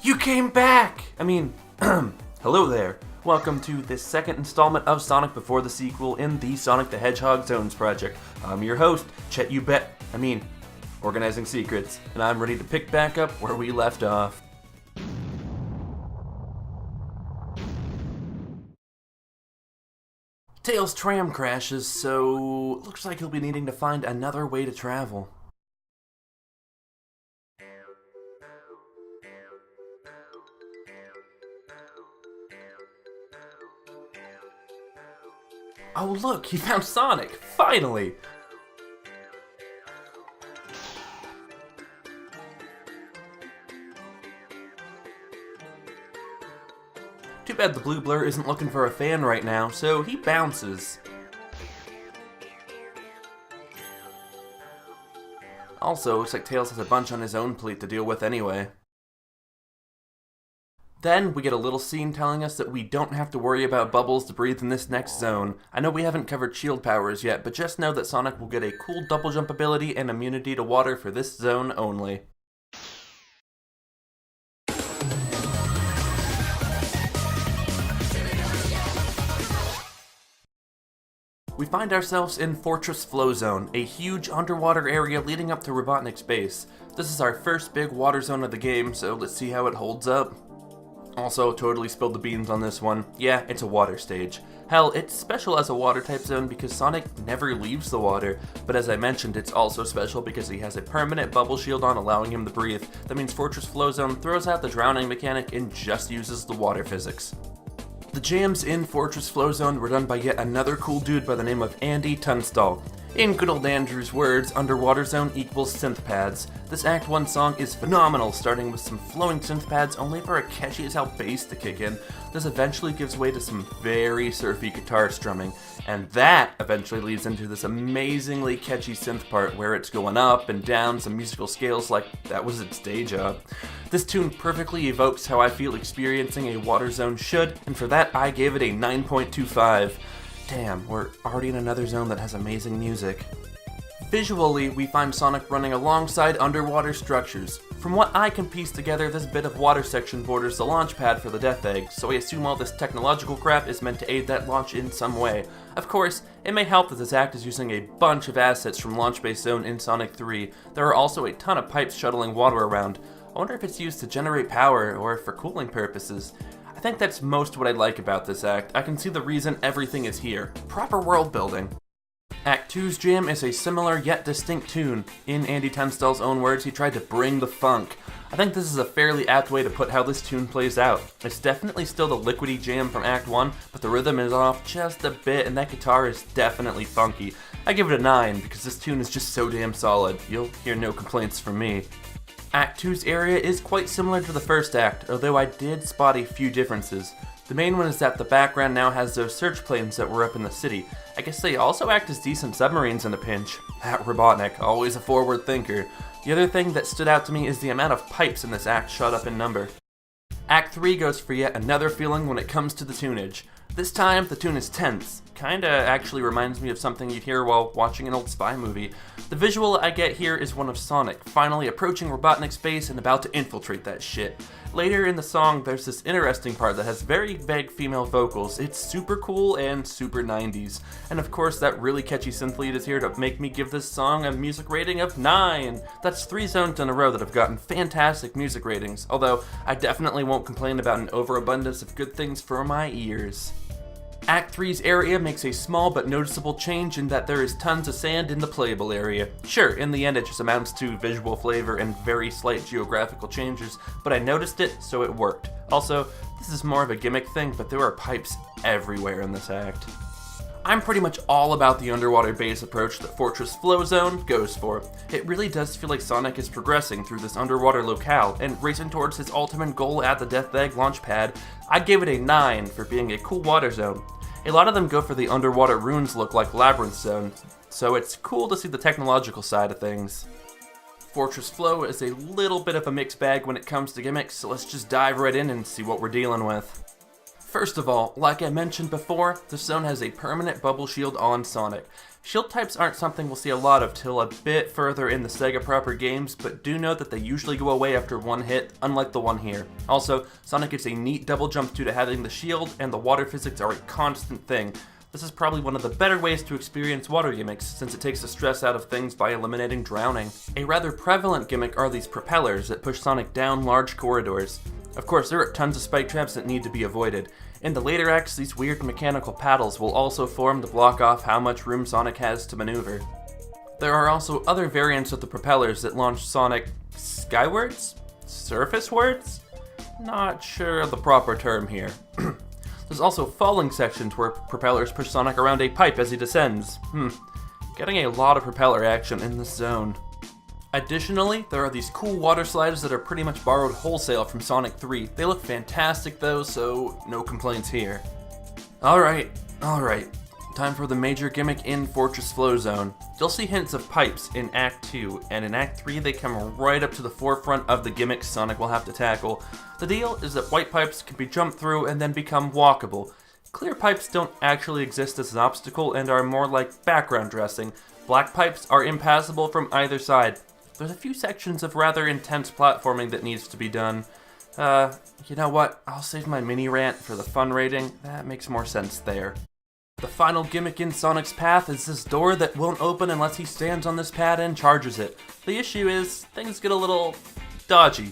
You came back! Hello there. Welcome to this second installment of Sonic Before the Sequel in the Sonic the Hedgehog Zones project. I'm your host, Chet Organizing Secrets, and I'm ready to pick back up where we left off. Tails' tram crashes, so looks like he'll be needing to find another way to travel. Oh look, he found Sonic! Finally! Too bad the blue blur isn't looking for a fan right now, so he bounces. Also, looks like Tails has a bunch on his own plate to deal with anyway. Then, we get a little scene telling us that we don't have to worry about bubbles to breathe in this next zone. I know we haven't covered shield powers yet, but just know that Sonic will get a cool double jump ability and immunity to water for this zone only. We find ourselves in Fortress Flow Zone, a huge underwater area leading up to Robotnik's base. This is our first big water zone of the game, so let's see how it holds up. Also, totally spilled the beans on this one. Yeah, it's a water stage. Hell, it's special as a water type zone because Sonic never leaves the water, but as I mentioned, it's also special because he has a permanent bubble shield on allowing him to breathe. That means Fortress Flow Zone throws out the drowning mechanic and just uses the water physics. The jams in Fortress Flow Zone were done by yet another cool dude by the name of Andy Tunstall. In good old Andrew's words, Underwater Zone equals synth pads. This Act 1 song is phenomenal, starting with some flowing synth pads only for a catchy as hell bass to kick in. This eventually gives way to some very surfy guitar strumming, and that eventually leads into this amazingly catchy synth part where it's going up and down some musical scales like that was its day job. This tune perfectly evokes how I feel experiencing a water zone should, and for that I gave it a 9.25. Damn, we're already in another zone that has amazing music. Visually, we find Sonic running alongside underwater structures. From what I can piece together, this bit of water section borders the launch pad for the Death Egg, so I assume all this technological crap is meant to aid that launch in some way. Of course, it may help that this act is using a bunch of assets from Launch Base Zone in Sonic 3. There are also a ton of pipes shuttling water around. I wonder if it's used to generate power or for cooling purposes. I think that's most what I like about this act. I can see the reason everything is here. Proper world building. Act 2's jam is a similar yet distinct tune. In Andy Tunstall's own words, he tried to bring the funk. I think this is a fairly apt way to put how this tune plays out. It's definitely still the liquidy jam from Act 1, but the rhythm is off just a bit and that guitar is definitely funky. I give it a 9 because this tune is just so damn solid. You'll hear no complaints from me. Act 2's area is quite similar to the first act, although I did spot a few differences. The main one is that the background now has those search planes that were up in the city. I guess they also act as decent submarines in a pinch. That Robotnik, always a forward thinker. The other thing that stood out to me is the amount of pipes in this act shot up in number. Act 3 goes for yet another feeling when it comes to the tunage. This time, the tune is tense. Kinda actually reminds me of something you'd hear while watching an old spy movie. The visual I get here is one of Sonic, finally approaching Robotnik's base and about to infiltrate that shit. Later in the song, there's this interesting part that has very vague female vocals. It's super cool and super 90s. And of course, that really catchy synth lead is here to make me give this song a music rating of 9. That's 3 zones in a row that have gotten fantastic music ratings, although I definitely won't complain about an overabundance of good things for my ears. Act 3's area makes a small but noticeable change in that there is tons of sand in the playable area. Sure, in the end it just amounts to visual flavor and very slight geographical changes, but I noticed it, so it worked. Also, this is more of a gimmick thing, but there are pipes everywhere in this act. I'm pretty much all about the underwater base approach that Fortress Flow Zone goes for. It really does feel like Sonic is progressing through this underwater locale and racing towards his ultimate goal at the Death Egg launch pad. I gave it a 9 for being a cool water zone. A lot of them go for the underwater ruins look like Labyrinth Zone, so it's cool to see the technological side of things. Fortress Flow is a little bit of a mixed bag when it comes to gimmicks, so let's just dive right in and see what we're dealing with. First of all, like I mentioned before, the zone has a permanent bubble shield on Sonic. Shield types aren't something we'll see a lot of till a bit further in the Sega proper games, but do note that they usually go away after one hit, unlike the one here. Also, Sonic gets a neat double jump due to having the shield, and the water physics are a constant thing. This is probably one of the better ways to experience water gimmicks, since it takes the stress out of things by eliminating drowning. A rather prevalent gimmick are these propellers that push Sonic down large corridors. Of course, there are tons of spike traps that need to be avoided. In the later acts, these weird mechanical paddles will also form to block off how much room Sonic has to maneuver. There are also other variants of the propellers that launch Sonic skywards? Surfacewards? Not sure of the proper term here. There's also falling sections where propellers push Sonic around a pipe as he descends. Getting a lot of propeller action in this zone. Additionally, there are these cool water slides that are pretty much borrowed wholesale from Sonic 3. They look fantastic though, so no complaints here. Alright. Time for the major gimmick in Fortress Flow Zone. You'll see hints of pipes in Act 2, and in Act 3 they come right up to the forefront of the gimmicks Sonic will have to tackle. The deal is that white pipes can be jumped through and then become walkable. Clear pipes don't actually exist as an obstacle and are more like background dressing. Black pipes are impassable from either side. There's a few sections of rather intense platforming that needs to be done. You know what? I'll save my mini rant for the fun rating. That makes more sense there. The final gimmick in Sonic's path is this door that won't open unless he stands on this pad and charges it. The issue is, things get a little dodgy.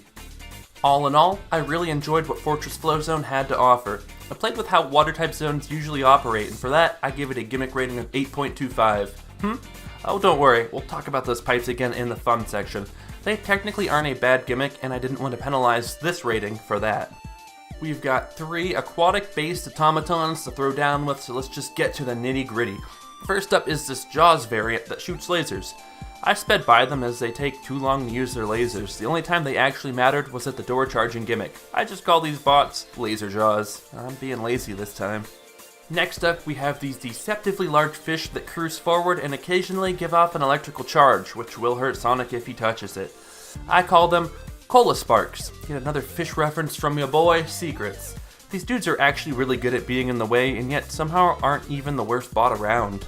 All in all, I really enjoyed what Fortress Flow Zone had to offer. I played with how water-type zones usually operate, and for that, I give it a gimmick rating of 8.25. Oh, don't worry, we'll talk about those pipes again in the fun section. They technically aren't a bad gimmick, and I didn't want to penalize this rating for that. We've got 3 aquatic-based automatons to throw down with, so let's just get to the nitty-gritty. First up is this Jaws variant that shoots lasers. I sped by them as they take too long to use their lasers. The only time they actually mattered was at the door charging gimmick. I just call these bots Laser Jaws. I'm being lazy this time. Next up, we have these deceptively large fish that cruise forward and occasionally give off an electrical charge, which will hurt Sonic if he touches it. I call them Cola Sparks. Get another fish reference from your boy, Secrets. These dudes are actually really good at being in the way, and yet somehow aren't even the worst bot around.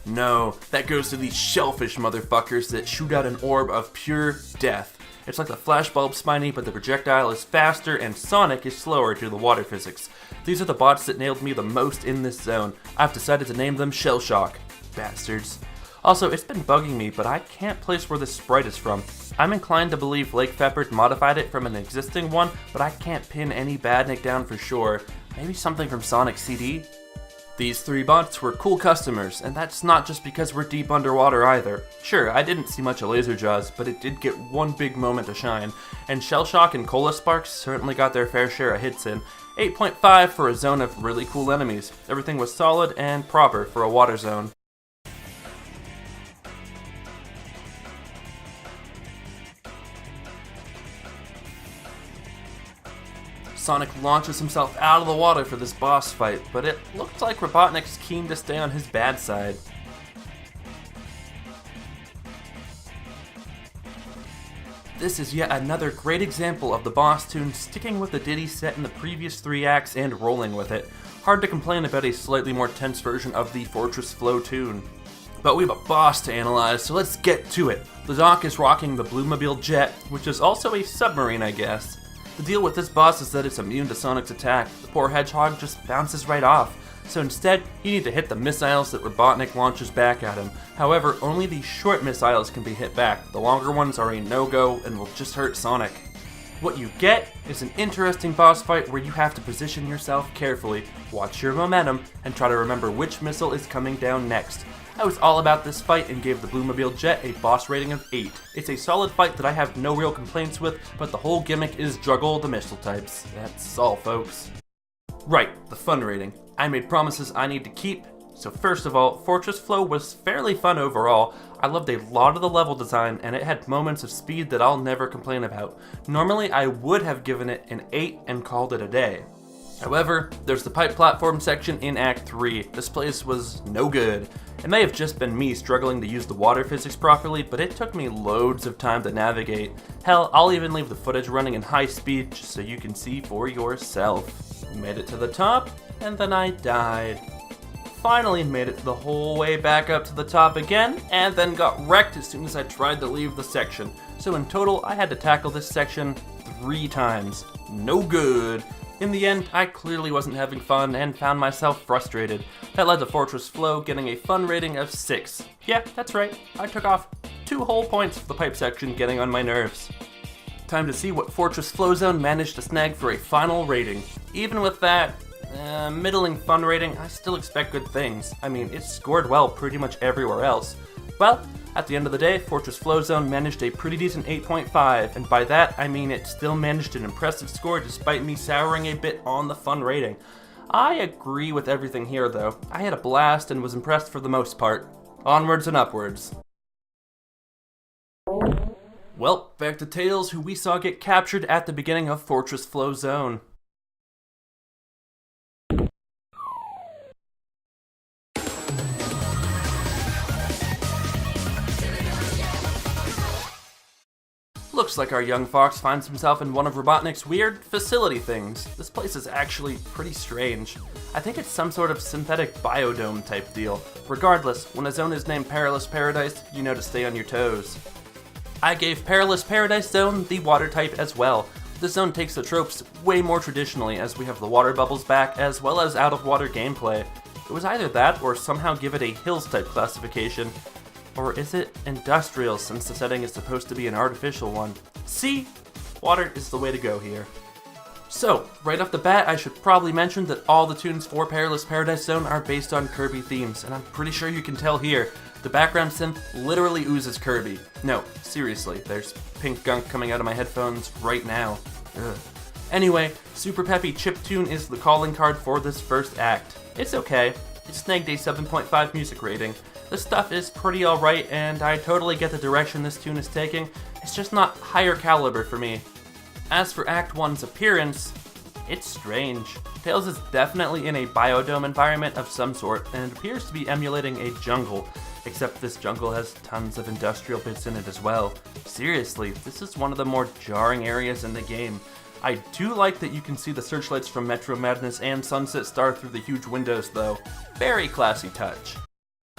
No, that goes to these shellfish motherfuckers that shoot out an orb of pure death. It's like the flashbulb Spiny, but the projectile is faster and Sonic is slower due to the water physics. These are the bots that nailed me the most in this zone. I've decided to name them Shell Shock. Bastards. Also, it's been bugging me, but I can't place where this sprite is from. I'm inclined to believe Lake Feppert modified it from an existing one, but I can't pin any badnik down for sure. Maybe something from Sonic CD? These 3 bots were cool customers, and that's not just because we're deep underwater either. Sure, I didn't see much of Laser Jaws, but it did get one big moment to shine, and Shell Shock and Cola Sparks certainly got their fair share of hits in. 8.5 for a zone of really cool enemies. Everything was solid and proper for a water zone. Sonic launches himself out of the water for this boss fight, but it looks like Robotnik's keen to stay on his bad side. This is yet another great example of the boss tune sticking with the ditty set in the previous 3 acts and rolling with it. Hard to complain about a slightly more tense version of the Fortress Flow tune. But we have a boss to analyze, so let's get to it. The Doc is rocking the Bluemobile jet, which is also a submarine, I guess. The deal with this boss is that it's immune to Sonic's attack. The poor Hedgehog just bounces right off. So instead, you need to hit the missiles that Robotnik launches back at him. However, only the short missiles can be hit back. The longer ones are a no-go and will just hurt Sonic. What you get is an interesting boss fight where you have to position yourself carefully, watch your momentum, and try to remember which missile is coming down next. I was all about this fight and gave the Bluemobile jet a boss rating of 8. It's a solid fight that I have no real complaints with, but the whole gimmick is juggle the missile types. That's all, folks. Right, the fun rating. I made promises I need to keep. So first of all, Fortress Flow was fairly fun overall. I loved a lot of the level design, and it had moments of speed that I'll never complain about. Normally, I would have given it an 8 and called it a day. However, there's the pipe platform section in Act 3. This place was no good. It may have just been me struggling to use the water physics properly, but it took me loads of time to navigate. Hell, I'll even leave the footage running in high speed just so you can see for yourself. Made it to the top, and then I died. Finally made it the whole way back up to the top again, and then got wrecked as soon as I tried to leave the section. So in total, I had to tackle this section 3 times. No good. In the end, I clearly wasn't having fun and found myself frustrated. That led to Fortress Flow getting a fun rating of 6. Yeah, that's right. I took off 2 whole points for the pipe section getting on my nerves. Time to see what Fortress Flow Zone managed to snag for a final rating. Even with that middling fun rating, I still expect good things. I mean, it scored well pretty much everywhere else. Well, at the end of the day, Fortress Flow Zone managed a pretty decent 8.5, and by that I mean it still managed an impressive score despite me souring a bit on the fun rating. I agree with everything here though. I had a blast and was impressed for the most part. Onwards and upwards. Well, back to Tails, who we saw get captured at the beginning of Fortress Flow Zone. Looks like our young fox finds himself in one of Robotnik's weird facility things. This place is actually pretty strange. I think it's some sort of synthetic biodome type deal. Regardless, when a zone is named Perilous Paradise, you know to stay on your toes. I gave Perilous Paradise Zone the water type as well. This zone takes the tropes way more traditionally, as we have the water bubbles back as well as out of water gameplay. It was either that or somehow give it a hills type classification. Or is it industrial, since the setting is supposed to be an artificial one? See? Water is the way to go here. So, right off the bat, I should probably mention that all the tunes for Perilous Paradise Zone are based on Kirby themes, and I'm pretty sure you can tell here. The background synth literally oozes Kirby. No, seriously, there's pink gunk coming out of my headphones right now. Ugh. Anyway, Super Peppy Chiptune is the calling card for this first act. It's okay. It snagged a 7.5 music rating. The stuff is pretty alright, and I totally get the direction this tune is taking. It's just not higher caliber for me. As for Act 1's appearance, it's strange. Tails is definitely in a biodome environment of some sort, and it appears to be emulating a jungle, except this jungle has tons of industrial bits in it as well. Seriously, this is one of the more jarring areas in the game. I do like that you can see the searchlights from Metro Madness and Sunset Star through the huge windows though. Very classy touch.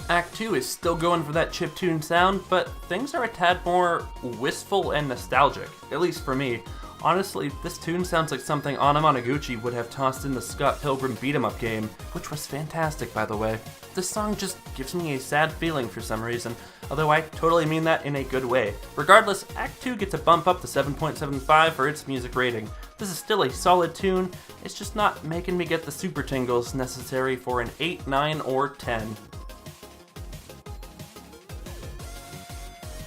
Act 2 is still going for that chiptune sound, but things are a tad more wistful and nostalgic, at least for me. Honestly, this tune sounds like something Anna Monoguchi would have tossed in the Scott Pilgrim beat-em-up game, which was fantastic by the way. This song just gives me a sad feeling for some reason, although I totally mean that in a good way. Regardless, Act 2 gets a bump up to 7.75 for its music rating. This is still a solid tune, it's just not making me get the super tingles necessary for an 8, 9, or 10.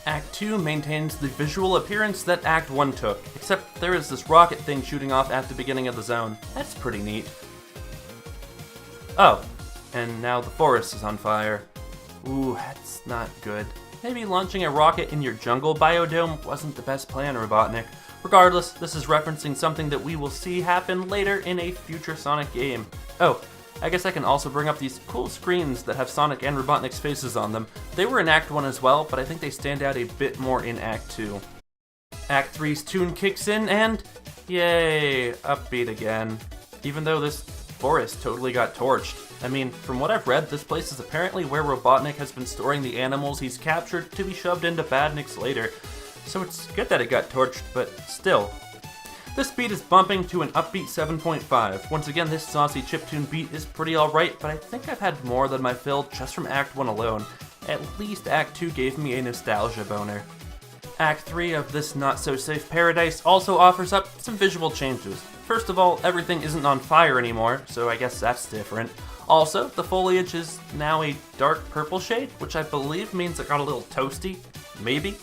Act 2 maintains the visual appearance that Act 1 took, except there is this rocket thing shooting off at the beginning of the zone. That's pretty neat. Oh, and now the forest is on fire. Ooh, that's not good. Maybe launching a rocket in your jungle biodome wasn't the best plan, Robotnik. Regardless, this is referencing something that we will see happen later in a future Sonic game. Oh, I guess I can also bring up these cool screens that have Sonic and Robotnik's faces on them. They were in Act 1 as well, but I think they stand out a bit more in Act 2. Act 3's tune kicks in and, yay, upbeat again. Even though this forest totally got torched. I mean, from what I've read, this place is apparently where Robotnik has been storing the animals he's captured to be shoved into Badniks later. So it's good that it got torched, but still. This beat is bumping to an upbeat 7.5. Once again, this saucy chiptune beat is pretty alright, but I think I've had more than my fill just from Act 1 alone. At least Act 2 gave me a nostalgia boner. Act 3 of this not-so-safe paradise also offers up some visual changes. First of all, everything isn't on fire anymore, so I guess that's different. Also, the foliage is now a dark purple shade, which I believe means it got a little toasty. Maybe?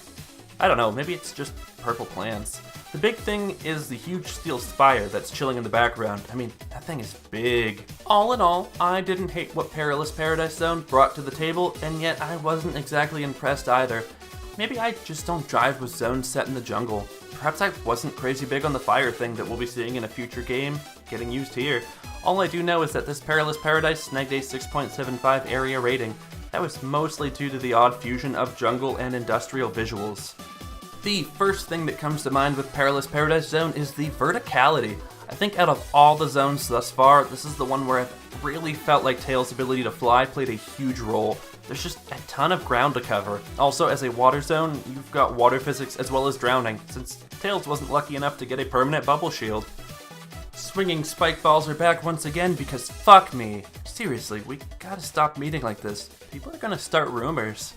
I don't know, maybe it's just purple plants. The big thing is the huge steel spire that's chilling in the background. I mean, that thing is big. All in all, I didn't hate what Perilous Paradise Zone brought to the table, and yet I wasn't exactly impressed either. Maybe I just don't drive with zones set in the jungle. Perhaps I wasn't crazy big on the fire thing that we'll be seeing in a future game, getting used here. All I do know is that this Perilous Paradise snagged a 6.75 area rating. That was mostly due to the odd fusion of jungle and industrial visuals. The first thing that comes to mind with Perilous Paradise Zone is the verticality. I think out of all the zones thus far, this is the one where I've really felt like Tails' ability to fly played a huge role. There's just a ton of ground to cover. Also, as a water zone, you've got water physics as well as drowning, since Tails wasn't lucky enough to get a permanent bubble shield. Swinging spike balls are back once again because fuck me. Seriously, we gotta stop meeting like this. People are gonna start rumors.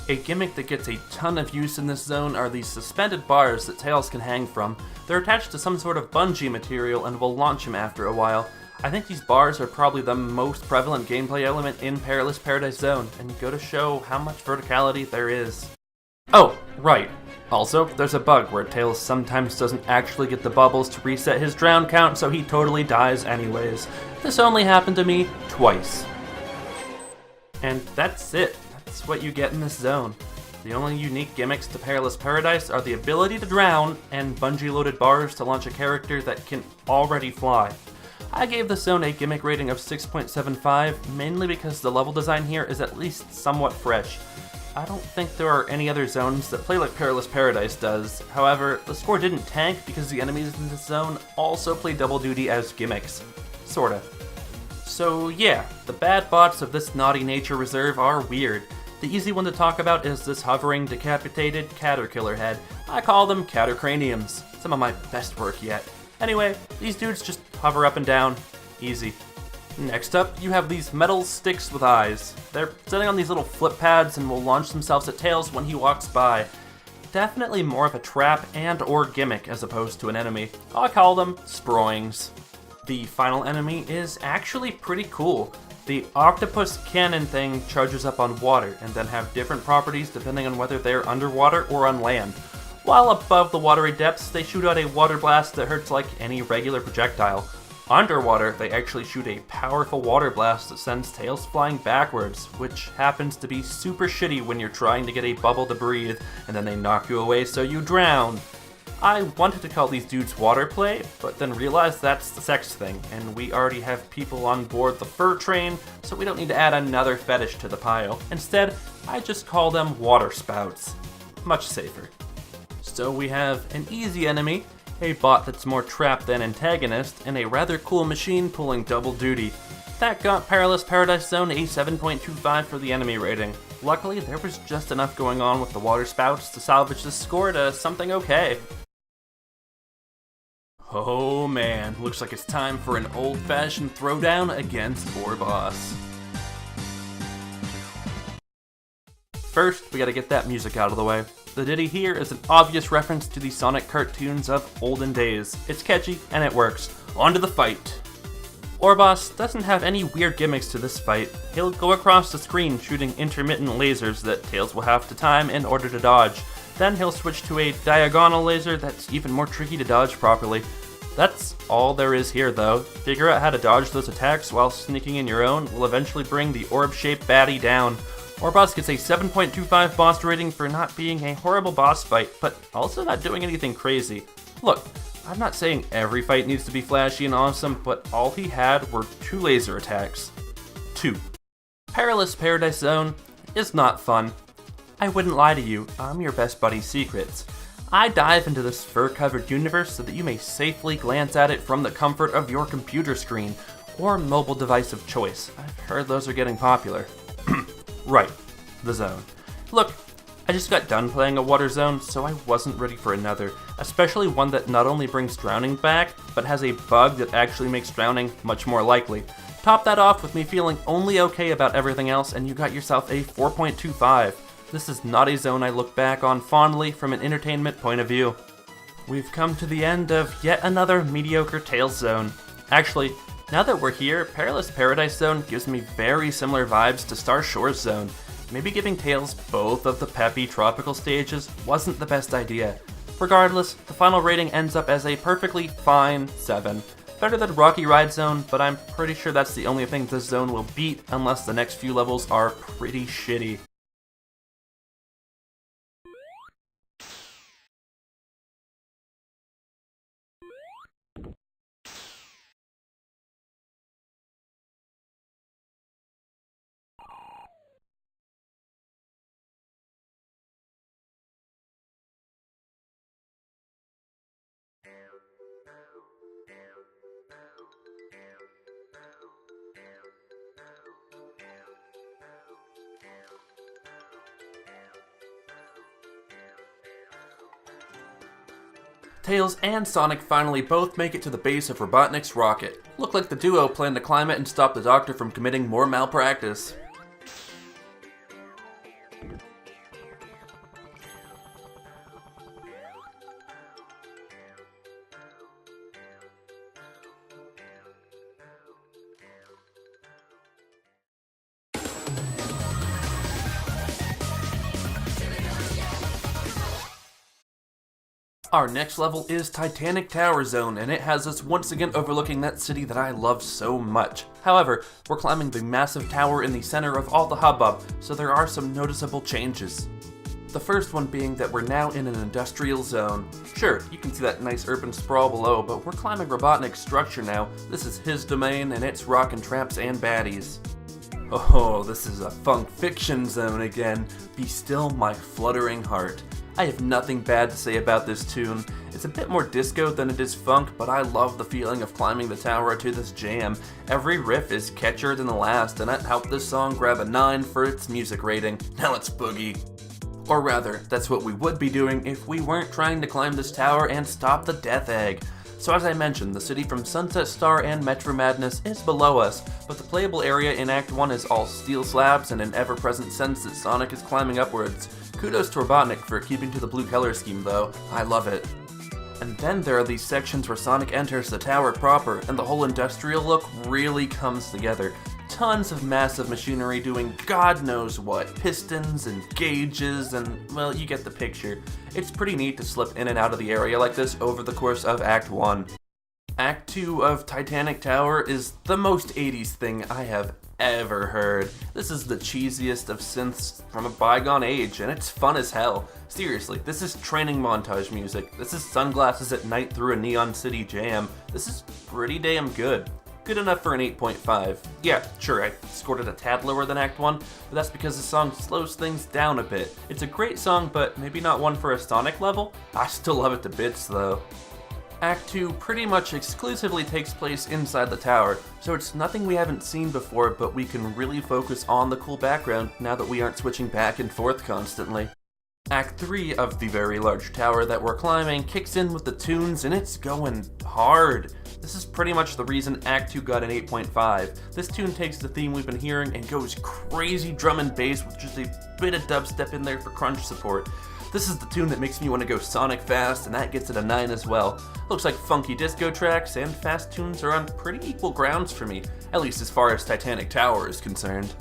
A gimmick that gets a ton of use in this zone are these suspended bars that Tails can hang from. They're attached to some sort of bungee material and will launch him after a while. I think these bars are probably the most prevalent gameplay element in Perilous Paradise Zone, and go to show how much verticality there is. Oh, right. Also, there's a bug where Tails sometimes doesn't actually get the bubbles to reset his drown count, so he totally dies anyways. This only happened to me twice. And that's it. That's what you get in this zone. The only unique gimmicks to Perilous Paradise are the ability to drown and bungee-loaded bars to launch a character that can already fly. I gave this zone a gimmick rating of 6.75, mainly because the level design here is at least somewhat fresh. I don't think there are any other zones that play like Perilous Paradise does. However, the score didn't tank because the enemies in this zone also play double duty as gimmicks. Sorta. So yeah, the bad bots of this naughty nature reserve are weird. The easy one to talk about is this hovering, decapitated caterpillar head. I call them catercraniums. Some of my best work yet. Anyway, these dudes just hover up and down. Easy. Next up, you have these metal sticks with eyes. They're sitting on these little flip pads and will launch themselves at Tails when he walks by. Definitely more of a trap and or gimmick as opposed to an enemy. I call them sproings. The final enemy is actually pretty cool. The octopus cannon thing charges up on water and then have different properties depending on whether they're underwater or on land. While above the watery depths, they shoot out a water blast that hurts like any regular projectile. Underwater, they actually shoot a powerful water blast that sends Tails flying backwards, which happens to be super shitty when you're trying to get a bubble to breathe, and then they knock you away so you drown. I wanted to call these dudes water play, but then realized that's the sex thing, and we already have people on board the fur train, so we don't need to add another fetish to the pile. Instead, I just call them water spouts. Much safer. So we have an easy enemy, a bot that's more trap than antagonist, and a rather cool machine pulling double duty. That got Perilous Paradise Zone a 7.25 for the enemy rating. Luckily, there was just enough going on with the water spouts to salvage this score to something okay. Oh man, looks like it's time for an old-fashioned throwdown against Boss. First, we gotta get that music out of the way. The ditty here is an obvious reference to the Sonic cartoons of olden days. It's catchy, and it works. On to the fight! Boss doesn't have any weird gimmicks to this fight. He'll go across the screen shooting intermittent lasers that Tails will have to time in order to dodge. Then he'll switch to a diagonal laser that's even more tricky to dodge properly. That's all there is here though. Figure out how to dodge those attacks while sneaking in your own will eventually bring the orb-shaped baddie down. Boss gets a 7.25 boss rating for not being a horrible boss fight, but also not doing anything crazy. Look, I'm not saying every fight needs to be flashy and awesome, but all he had were 2 laser attacks. 2. Perilous Paradise Zone is not fun. I wouldn't lie to you, I'm your best buddy's secrets. I dive into this fur-covered universe so that you may safely glance at it from the comfort of your computer screen, or mobile device of choice. I've heard those are getting popular. Right, the zone. Look, I just got done playing a water zone, so I wasn't ready for another, especially one that not only brings drowning back, but has a bug that actually makes drowning much more likely. Top that off with me feeling only okay about everything else, and you got yourself a 4.25. This is not a zone I look back on fondly from an entertainment point of view. We've come to the end of yet another mediocre Tails zone. Actually, now that we're here, Perilous Paradise Zone gives me very similar vibes to Star Shores Zone. Maybe giving Tails both of the peppy tropical stages wasn't the best idea. Regardless, the final rating ends up as a perfectly fine 7. Better than Rocky Ride Zone, but I'm pretty sure that's the only thing this zone will beat unless the next few levels are pretty shitty. Tails and Sonic finally both make it to the base of Robotnik's rocket. Look like the duo plan to climb it and stop the Doctor from committing more malpractice. Our next level is Titanic Tower Zone, and it has us once again overlooking that city that I love so much. However, we're climbing the massive tower in the center of all the hubbub, so there are some noticeable changes. The first one being that we're now in an industrial zone. Sure, you can see that nice urban sprawl below, but we're climbing Robotnik's structure now. This is his domain, and it's rockin' traps and baddies. Oh, this is a funk fiction zone again. Be still my fluttering heart. I have nothing bad to say about this tune. It's a bit more disco than it is funk, but I love the feeling of climbing the tower to this jam. Every riff is catchier than the last, and that helped this song grab a 9 for its music rating. Now let's boogie. Or rather, that's what we would be doing if we weren't trying to climb this tower and stop the Death Egg. So as I mentioned, the city from Sunset Star and Metro Madness is below us, but the playable area in Act 1 is all steel slabs and an ever-present sense that Sonic is climbing upwards. Kudos to Robotnik for keeping to the blue color scheme though, I love it. And then there are these sections where Sonic enters the tower proper, and the whole industrial look really comes together. Tons of massive machinery doing God knows what, pistons and gauges and, well, you get the picture. It's pretty neat to slip in and out of the area like this over the course of Act 1. Act 2 of Titanic Tower is the most 80s thing I have ever heard. This is the cheesiest of synths from a bygone age, and it's fun as hell. Seriously, this is training montage music. This is sunglasses at night through a Neon City jam. This is pretty damn good. Good enough for an 8.5. Yeah, sure, I scored it a tad lower than Act 1, but that's because the song slows things down a bit. It's a great song, but maybe not one for a Sonic level. I still love it to bits, though. Act 2 pretty much exclusively takes place inside the tower, so it's nothing we haven't seen before, but we can really focus on the cool background now that we aren't switching back and forth constantly. Act 3 of the very large tower that we're climbing kicks in with the tunes, and it's going hard. This is pretty much the reason Act 2 got an 8.5. This tune takes the theme we've been hearing and goes crazy drum and bass with just a bit of dubstep in there for crunch support. This is the tune that makes me want to go Sonic fast, and that gets it a 9 as well. Looks like funky disco tracks and fast tunes are on pretty equal grounds for me, at least as far as Titanic Tower is concerned.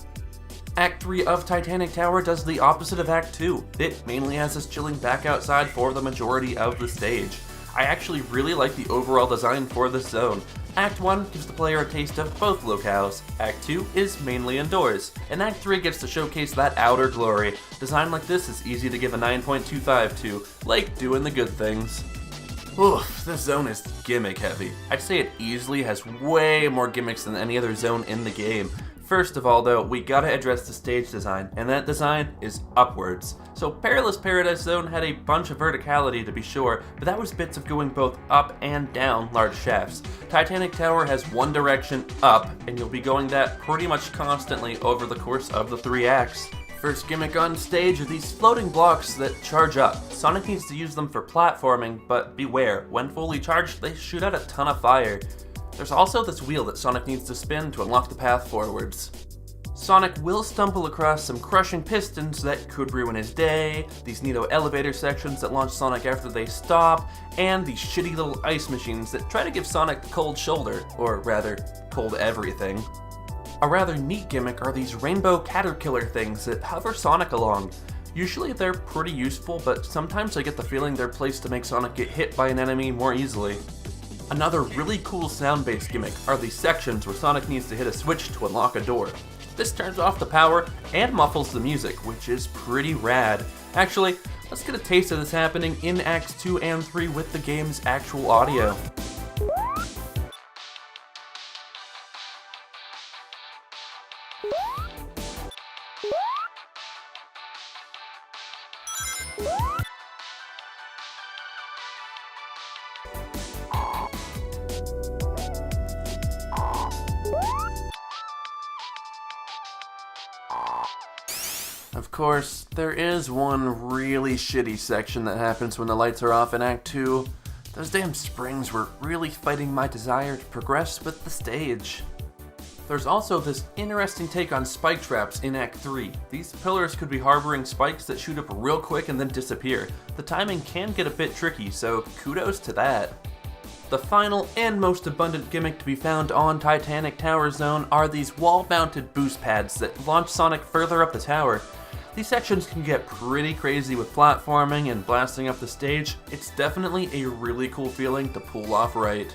Act 3 of Titanic Tower does the opposite of Act 2. It mainly has us chilling back outside for the majority of the stage. I actually really like the overall design for this zone. Act 1 gives the player a taste of both locales. Act 2 is mainly indoors, and Act 3 gets to showcase that outer glory. Design like this is easy to give a 9.25 to, like doing the good things. Oof, this zone is gimmick heavy. I'd say it easily has way more gimmicks than any other zone in the game. First of all though, we gotta address the stage design, and that design is upwards. So Perilous Paradise Zone had a bunch of verticality to be sure, but that was bits of going both up and down large shafts. Titanic Tower has one direction, up, and you'll be going that pretty much constantly over the course of the 3 acts. First gimmick on stage are these floating blocks that charge up. Sonic needs to use them for platforming, but beware, when fully charged, they shoot out a ton of fire. There's also this wheel that Sonic needs to spin to unlock the path forwards. Sonic will stumble across some crushing pistons that could ruin his day, these neato elevator sections that launch Sonic after they stop, and these shitty little ice machines that try to give Sonic the cold shoulder, or rather, cold everything. A rather neat gimmick are these rainbow caterpillar things that hover Sonic along. Usually they're pretty useful, but sometimes I get the feeling they're placed to make Sonic get hit by an enemy more easily. Another really cool sound-based gimmick are these sections where Sonic needs to hit a switch to unlock a door. This turns off the power and muffles the music, which is pretty rad. Actually, let's get a taste of this happening in Acts 2 and 3 with the game's actual audio. Of course, there is one really shitty section that happens when the lights are off in Act 2. Those damn springs were really fighting my desire to progress with the stage. There's also this interesting take on spike traps in Act 3. These pillars could be harboring spikes that shoot up real quick and then disappear. The timing can get a bit tricky, so kudos to that. The final and most abundant gimmick to be found on Titanic Tower Zone are these wall-mounted boost pads that launch Sonic further up the tower. These sections can get pretty crazy with platforming and blasting up the stage. It's definitely a really cool feeling to pull off right.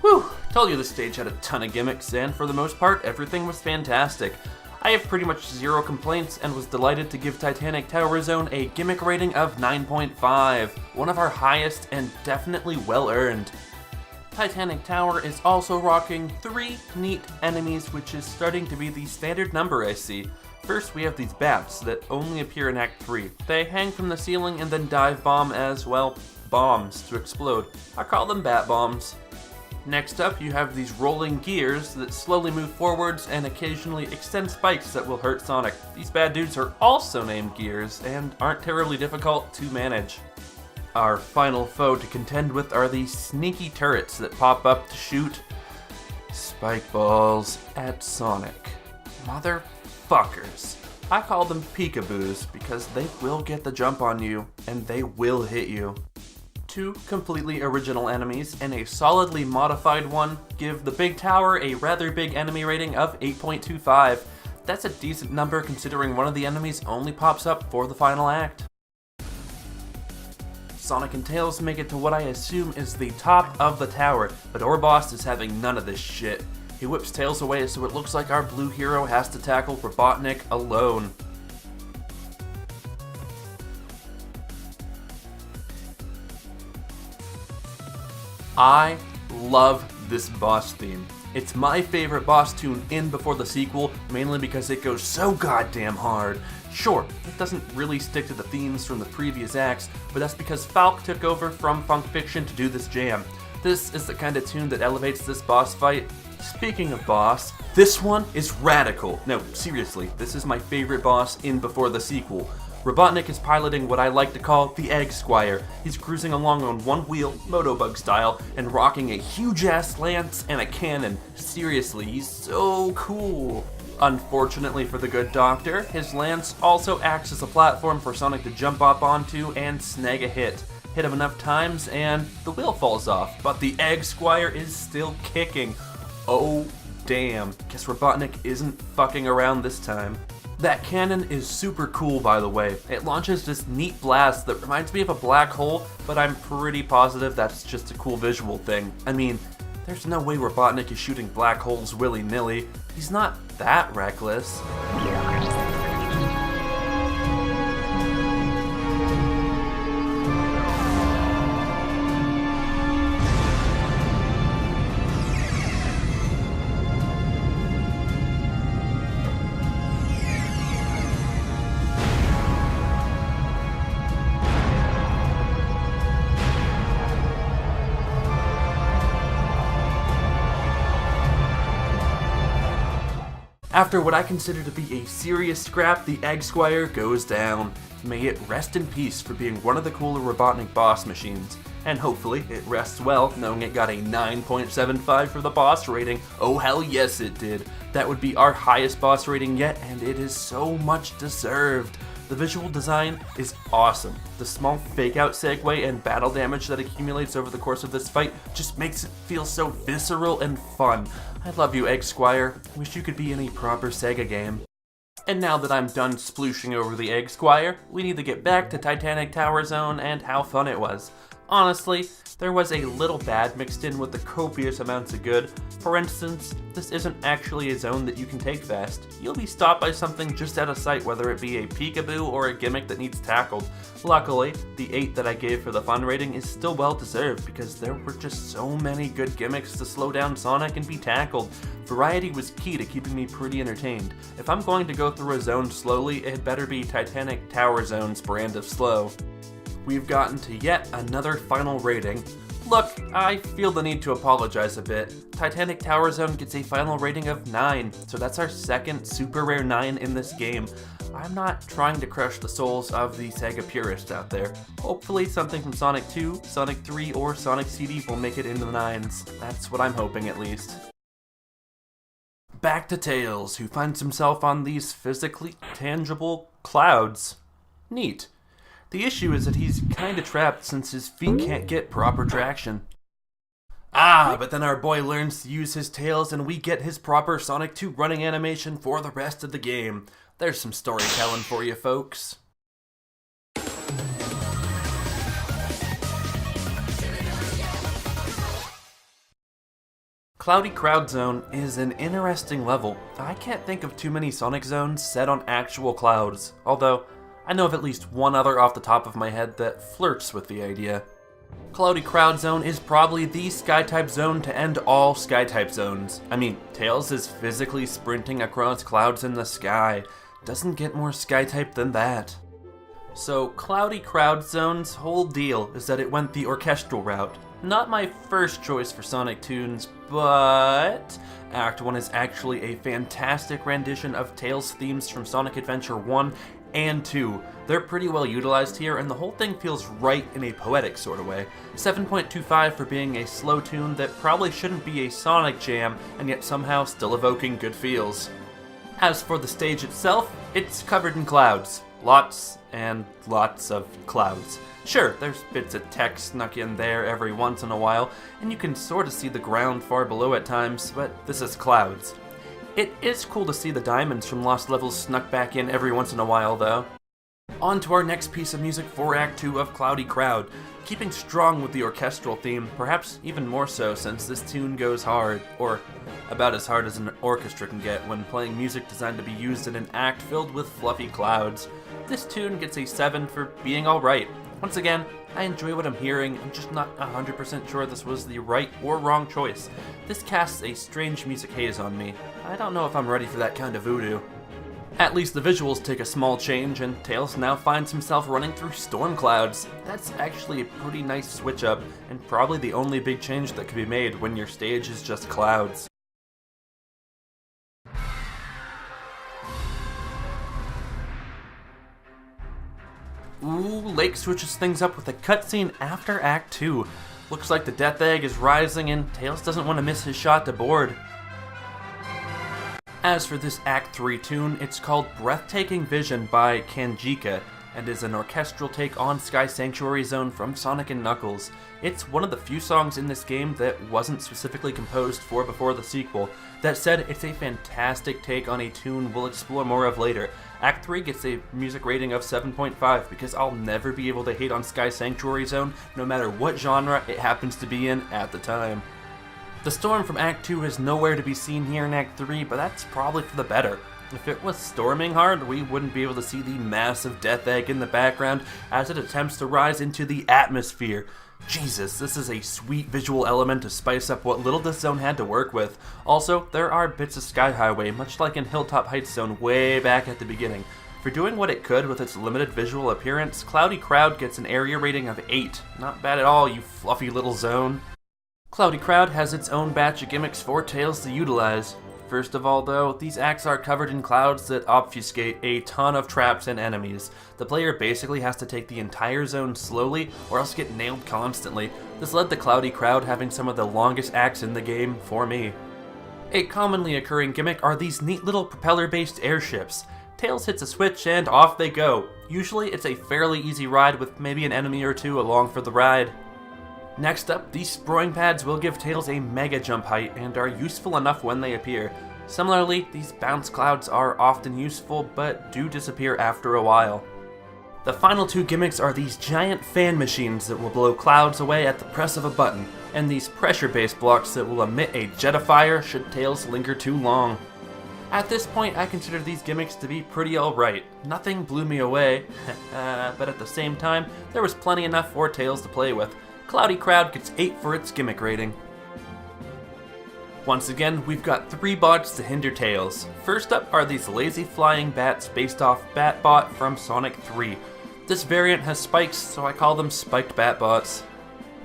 Whew, told you the stage had a ton of gimmicks, and for the most part, everything was fantastic. I have pretty much zero complaints and was delighted to give Titanic Tower Zone a gimmick rating of 9.5, one of our highest and definitely well earned. Titanic Tower is also rocking 3 neat enemies, which is starting to be the standard number I see. First, we have these bats that only appear in Act 3. They hang from the ceiling and then dive bomb as, well, bombs to explode. I call them bat bombs. Next up, you have these rolling gears that slowly move forwards and occasionally extend spikes that will hurt Sonic. These bad dudes are also named Gears and aren't terribly difficult to manage. Our final foe to contend with are these sneaky turrets that pop up to shoot spike balls at Sonic. Motherfuckers. I call them peekaboos because they will get the jump on you and they will hit you. 2 completely original enemies and a solidly modified one give the big tower a rather big enemy rating of 8.25. That's a decent number considering one of the enemies only pops up for the final act. Sonic and Tails make it to what I assume is the top of the tower, but our boss is having none of this shit. He whips Tails away so it looks like our blue hero has to tackle Robotnik alone. I love this boss theme. It's my favorite boss tune in before the sequel, mainly because it goes so goddamn hard. Sure, it doesn't really stick to the themes from the previous acts, but that's because Falk took over from Funk Fiction to do this jam. This is the kind of tune that elevates this boss fight. Speaking of boss, this one is radical. No, seriously, this is my favorite boss in before the sequel. Robotnik is piloting what I like to call the Egg Squire. He's cruising along on one wheel, Motobug style, and rocking a huge-ass lance and a cannon. Seriously, he's so cool. Unfortunately for the good doctor, his lance also acts as a platform for Sonic to jump up onto and snag a hit. Hit him enough times and the wheel falls off, but the Egg Squire is still kicking. Oh damn, guess Robotnik isn't fucking around this time. That cannon is super cool, by the way. It launches this neat blast that reminds me of a black hole, but I'm pretty positive that's just a cool visual thing. I mean, there's no way Robotnik is shooting black holes willy-nilly. He's not that reckless. After what I consider to be a serious scrap, the Egg Squire goes down. May it rest in peace for being one of the cooler Robotnik boss machines. And hopefully it rests well, knowing it got a 9.75 for the boss rating. Oh hell yes it did. That would be our highest boss rating yet, and it is so much deserved. The visual design is awesome. The small fake-out segue and battle damage that accumulates over the course of this fight just makes it feel so visceral and fun. I love you, Egg Squire. Wish you could be in a proper Sega game. And now that I'm done splooshing over the Egg Squire, we need to get back to Titanic Tower Zone and how fun it was. Honestly, there was a little bad mixed in with the copious amounts of good. For instance, this isn't actually a zone that you can take fast. You'll be stopped by something just out of sight, whether it be a peekaboo or a gimmick that needs tackled. Luckily, the 8 that I gave for the fun rating is still well deserved because there were just so many good gimmicks to slow down Sonic and be tackled. Variety was key to keeping me pretty entertained. If I'm going to go through a zone slowly, it better be Titanic Tower Zone's brand of slow. We've gotten to yet another final rating. Look, I feel the need to apologize a bit. Titanic Tower Zone gets a final rating of 9, so that's our second super rare 9 in this game. I'm not trying to crush the souls of the Sega purists out there. Hopefully something from Sonic 2, Sonic 3, or Sonic CD will make it into the 9s. That's what I'm hoping at least. Back to Tails, who finds himself on these physically tangible clouds. Neat. The issue is that he's kinda trapped since his feet can't get proper traction. But then our boy learns to use his tails and we get his proper Sonic 2 running animation for the rest of the game. There's some storytelling for you folks. Cloudy Crowd Zone is an interesting level. I can't think of too many Sonic zones set on actual clouds, although I know of at least one other off the top of my head that flirts with the idea. Cloudy Crowd Zone is probably the Sky-type zone to end all Sky-type zones. I mean, Tails is physically sprinting across clouds in the sky. Doesn't get more Sky-type than that. So, Cloudy Crowd Zone's whole deal is that it went the orchestral route. Not my first choice for Sonic tunes, but Act 1 is actually a fantastic rendition of Tails themes from Sonic Adventure 1 and 2. They're pretty well utilized here, and the whole thing feels right in a poetic sort of way. 7.25 for being a slow tune that probably shouldn't be a Sonic jam, and yet somehow still evoking good feels. As for the stage itself, it's covered in clouds. Lots and lots of clouds. Sure, there's bits of text snuck in there every once in a while, and you can sort of see the ground far below at times, but this is clouds. It is cool to see the diamonds from Lost Levels snuck back in every once in a while, though. On to our next piece of music for Act 2 of Cloudy Crowd. Keeping strong with the orchestral theme, perhaps even more so since this tune goes hard, or about as hard as an orchestra can get when playing music designed to be used in an act filled with fluffy clouds. This tune gets a 7 for being alright. Once again, I enjoy what I'm hearing, I'm just not 100% sure this was the right or wrong choice. This casts a strange music haze on me. I don't know if I'm ready for that kind of voodoo. At least the visuals take a small change, and Tails now finds himself running through storm clouds. That's actually a pretty nice switch up, and probably the only big change that could be made when your stage is just clouds. Ooh, Lake switches things up with a cutscene after Act 2. Looks like the Death Egg is rising and Tails doesn't want to miss his shot to board. As for this Act 3 tune, it's called Breathtaking Vision by Kanjika, and is an orchestral take on Sky Sanctuary Zone from Sonic & Knuckles. It's one of the few songs in this game that wasn't specifically composed for before the sequel. That said, it's a fantastic take on a tune we'll explore more of later. Act 3 gets a music rating of 7.5 because I'll never be able to hate on Sky Sanctuary Zone no matter what genre it happens to be in at the time. The storm from Act 2 is nowhere to be seen here in Act 3, but that's probably for the better. If it was storming hard, we wouldn't be able to see the massive Death Egg in the background as it attempts to rise into the atmosphere. Jesus, this is a sweet visual element to spice up what little this zone had to work with. Also, there are bits of Sky Highway, much like in Hilltop Heights Zone way back at the beginning. For doing what it could with its limited visual appearance, Cloudy Crowd gets an area rating of 8. Not bad at all, you fluffy little zone. Cloudy Crowd has its own batch of gimmicks for Tails to utilize. First of all though, these acts are covered in clouds that obfuscate a ton of traps and enemies. The player basically has to take the entire zone slowly or else get nailed constantly. This led to Cloudy Crowd having some of the longest acts in the game for me. A commonly occurring gimmick are these neat little propeller-based airships. Tails hits a switch and off they go. Usually it's a fairly easy ride with maybe an enemy or two along for the ride. Next up, these sproing pads will give Tails a mega jump height and are useful enough when they appear. Similarly, these bounce clouds are often useful but do disappear after a while. The final two gimmicks are these giant fan machines that will blow clouds away at the press of a button, and these pressure-based blocks that will emit a jet of fire should Tails linger too long. At this point, I consider these gimmicks to be pretty alright. Nothing blew me away, but at the same time, there was plenty enough for Tails to play with. Cloudy Crowd gets 8 for its gimmick rating. Once again, we've got 3 bots to hinder Tails. First up are these lazy flying bats based off Batbot from Sonic 3. This variant has spikes, so I call them spiked Batbots.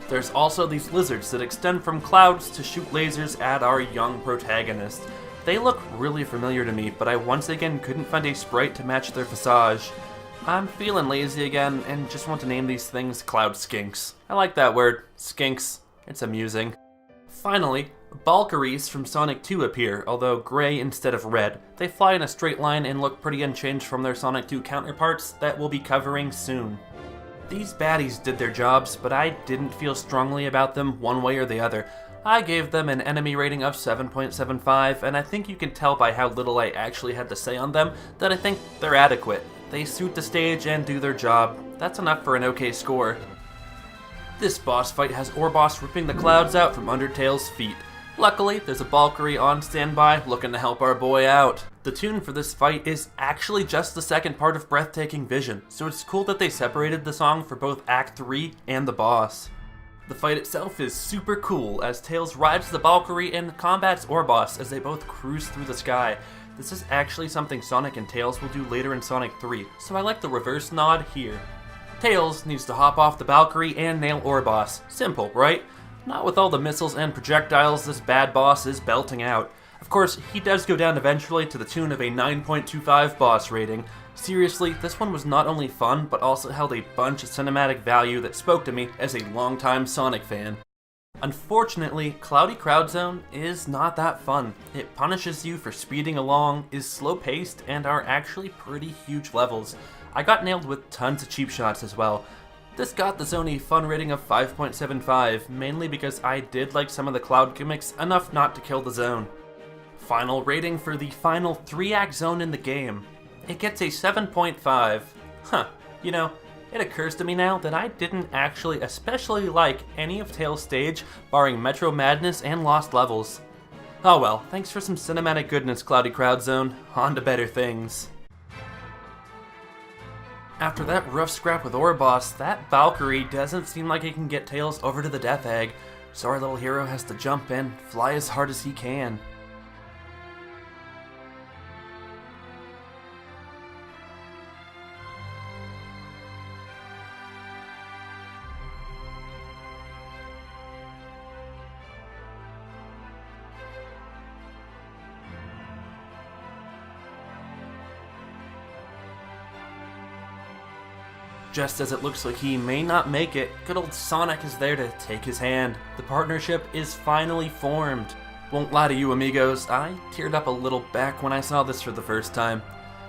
There's also these lizards that extend from clouds to shoot lasers at our young protagonist. They look really familiar to me, but I once again couldn't find a sprite to match their visage. I'm feeling lazy again and just want to name these things Cloud Skinks. I like that word, skinks. It's amusing. Finally, Valkyries from Sonic 2 appear, although gray instead of red. They fly in a straight line and look pretty unchanged from their Sonic 2 counterparts that we'll be covering soon. These baddies did their jobs, but I didn't feel strongly about them one way or the other. I gave them an enemy rating of 7.75, and I think you can tell by how little I actually had to say on them that I think they're adequate. They suit the stage and do their job. That's enough for an okay score. This boss fight has Orboss ripping the clouds out from under Tails' feet. Luckily, there's a Valkyrie on standby looking to help our boy out. The tune for this fight is actually just the second part of Breathtaking Vision, so it's cool that they separated the song for both Act 3 and the boss. The fight itself is super cool as Tails rides the Valkyrie and combats Orboss as they both cruise through the sky. This is actually something Sonic and Tails will do later in Sonic 3, so I like the reverse nod here. Tails needs to hop off the Valkyrie and nail Orboss. Simple, right? Not with all the missiles and projectiles this bad boss is belting out. Of course, he does go down eventually to the tune of a 9.25 boss rating. Seriously, this one was not only fun, but also held a bunch of cinematic value that spoke to me as a longtime Sonic fan. Unfortunately, Cloudy Crowd Zone is not that fun. It punishes you for speeding along, is slow-paced, and are actually pretty huge levels. I got nailed with tons of cheap shots as well. This got the zone a fun rating of 5.75, mainly because I did like some of the cloud gimmicks enough not to kill the zone. Final rating for the final 3-act zone in the game. It gets a 7.5. You know, it occurs to me now that I didn't actually especially like any of Tails' stage, barring Metro Madness and Lost Levels. Oh well, thanks for some cinematic goodness, Cloudy Crowd Zone. On to better things. After that rough scrap with Orboss, that Valkyrie doesn't seem like it can get Tails over to the Death Egg, so our little hero has to jump in, fly as hard as he can. Just as it looks like he may not make it, good old Sonic is there to take his hand. The partnership is finally formed. Won't lie to you amigos, I teared up a little back when I saw this for the first time.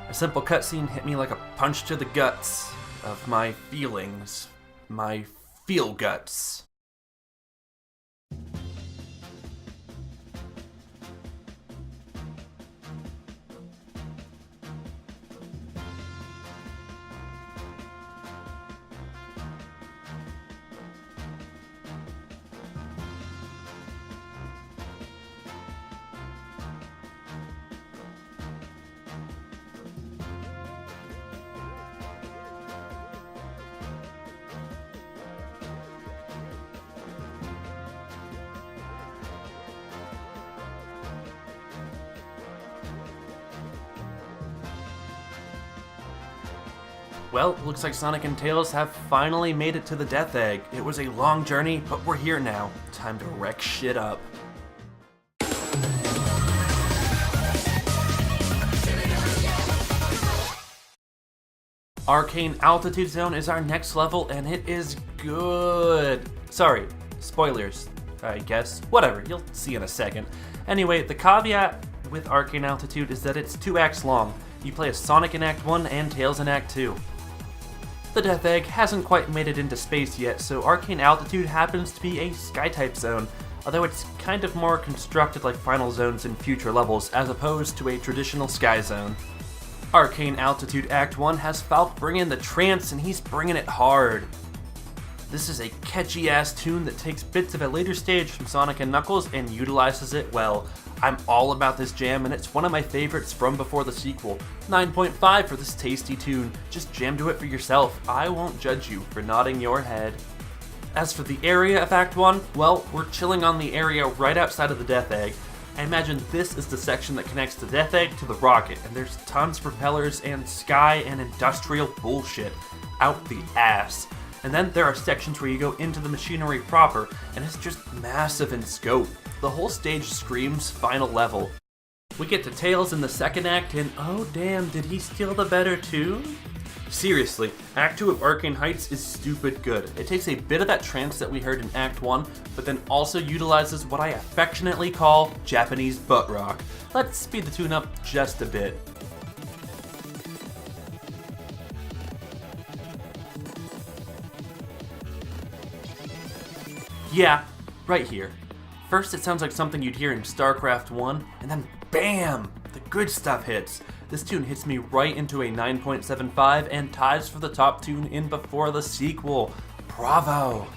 A simple cutscene hit me like a punch to the guts of my feelings. My feel guts. Well, looks like Sonic and Tails have finally made it to the Death Egg. It was a long journey, but we're here now. Time to wreck shit up. Arcane Altitude Zone is our next level, and it is good. Sorry, spoilers, I guess. Whatever, you'll see in a second. Anyway, the caveat with Arcane Altitude is that it's 2 acts long. You play as Sonic in Act 1 and Tails in Act 2. The Death Egg hasn't quite made it into space yet, so Arcane Altitude happens to be a Sky-type zone, although it's kind of more constructed like final zones in future levels, as opposed to a traditional Sky zone. Arcane Altitude Act 1 has Falk bringing the trance, and he's bringing it hard. This is a catchy-ass tune that takes bits of a later stage from Sonic and Knuckles and utilizes it well. I'm all about this jam, and it's one of my favorites from before the sequel. 9.5 for this tasty tune. Just jam to it for yourself. I won't judge you for nodding your head. As for the area of Act 1, well, we're chilling on the area right outside of the Death Egg. I imagine this is the section that connects the Death Egg to the rocket, and there's tons of propellers and sky and industrial bullshit out the ass. And then there are sections where you go into the machinery proper, and it's just massive in scope. The whole stage screams final level. We get to Tails in the second act, and oh damn, did he steal the better tune? Seriously, Act 2 of Arcane Heights is stupid good. It takes a bit of that trance that we heard in Act 1, but then also utilizes what I affectionately call Japanese butt rock. Let's speed the tune up just a bit. Yeah, right here. First it sounds like something you'd hear in StarCraft 1, and then BAM! The good stuff hits. This tune hits me right into a 9.75 and ties for the top tune in before the sequel. Bravo!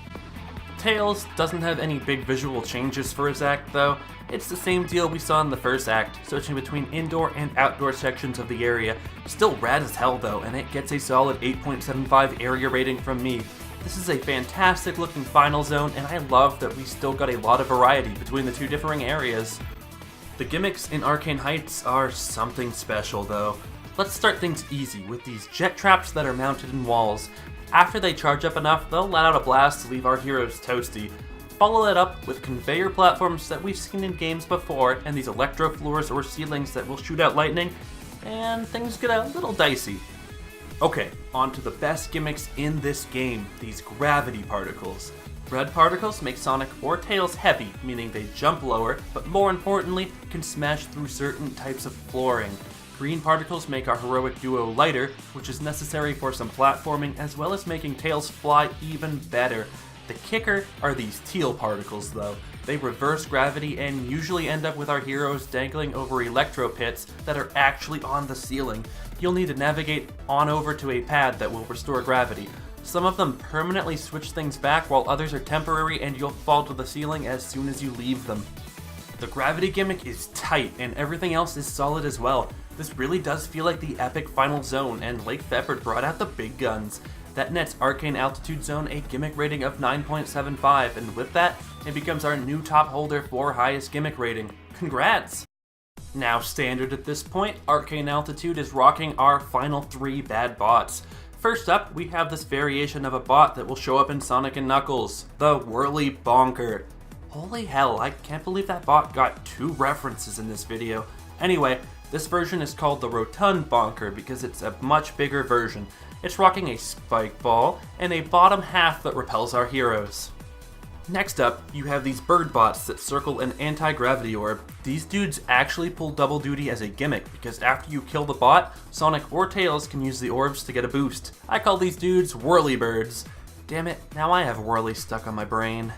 Tails doesn't have any big visual changes for his act though. It's the same deal we saw in the first act, switching between indoor and outdoor sections of the area. Still rad as hell though, and it gets a solid 8.75 area rating from me. This is a fantastic looking final zone, and I love that we still got a lot of variety between the two differing areas. The gimmicks in Arcane Heights are something special though. Let's start things easy with these jet traps that are mounted in walls. After they charge up enough, they'll let out a blast to leave our heroes toasty. Follow that up with conveyor platforms that we've seen in games before, and these electro floors or ceilings that will shoot out lightning, and things get a little dicey. Okay, on to the best gimmicks in this game, these gravity particles. Red particles make Sonic or Tails heavy, meaning they jump lower, but more importantly, can smash through certain types of flooring. Green particles make our heroic duo lighter, which is necessary for some platforming, as well as making Tails fly even better. The kicker are these teal particles though. They reverse gravity and usually end up with our heroes dangling over electro pits that are actually on the ceiling. You'll need to navigate on over to a pad that will restore gravity. Some of them permanently switch things back while others are temporary, and you'll fall to the ceiling as soon as you leave them. The gravity gimmick is tight and everything else is solid as well. This really does feel like the epic final zone, and Lake Peppered brought out the big guns. That nets Arcane Altitude Zone a gimmick rating of 9.75, and with that, it becomes our new top holder for highest gimmick rating. Congrats! Now standard at this point, Arcane Altitude is rocking our final 3 bad bots. First up, we have this variation of a bot that will show up in Sonic & Knuckles, the Whirly Bonker. Holy hell, I can't believe that bot got 2 references in this video. Anyway, this version is called the Rotund Bonker because it's a much bigger version. It's rocking a spike ball and a bottom half that repels our heroes. Next up, you have these bird bots that circle an anti-gravity orb. These dudes actually pull double duty as a gimmick because after you kill the bot, Sonic or Tails can use the orbs to get a boost. I call these dudes Whirly Birds. Damn it, now I have Whirly stuck on my brain.